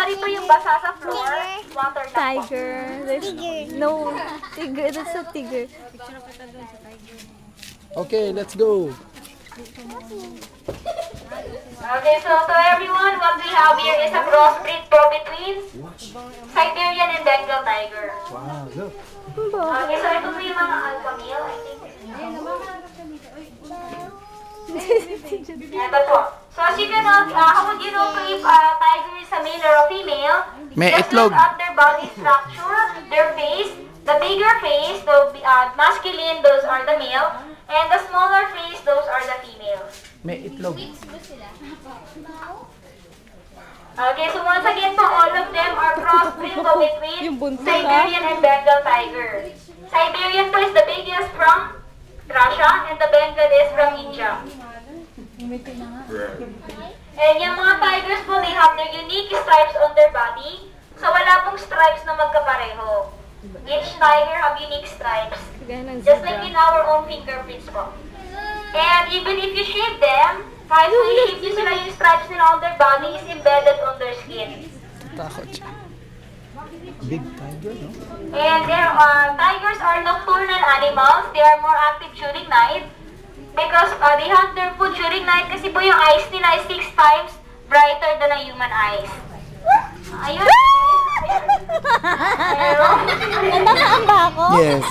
maaari po yung basa sa floor, water lang po. Tiger. No, tiger. That's a tiger. Okay, let's go. Okay, so everyone, what we have here is a crossbreed po between Siberian and Bengal tiger. Wow, look. Okay, so ito po yung mga alpha male, I think. Ito po. So as you can know, how would you know if a tiger is a male or a female? May Just itlog. look at their body structure, their face. The bigger face, the masculine, those are the male. And the smaller face, those are the females. May itlog. Okay, so once again po, all of them are crossbreed po between Siberian and Bengal tiger. Siberian po is the biggest from Russia and the Bengal is from India. And yung mga tigers po, they have their unique stripes on their body. So wala pong stripes na magkapareho. Each tiger have unique stripes. Just like in our own fingerprints po. And even if you shave them, kahit kung i-shave nyo sila yung stripes nila on their body is embedded on their skin. Takot siya. Big tiger, no? And tigers are nocturnal animals. They are more active during night because they hunt their food during night kasi po yung eyes nila is 6 times brighter than a human eyes. Ayun. Natakaan ba ako? Yes.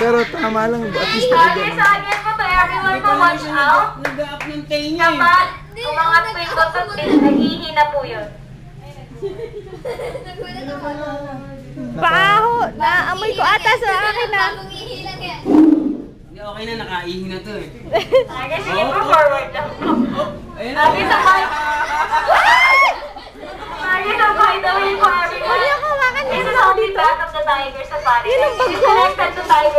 Pero tama lang, at least Okay, so again po to everyone po, watch out. Kapag umangat po yung butot, nahihina po yun. Baho! Naamoy ko ata sa akin na. Hindi, okay na, nakaihi na to eh. Okay, sige po, forward lang po. Okay, so bye. Okay, so by the way po everyone, this is how we back of the tiger safari. This is connected to tiger.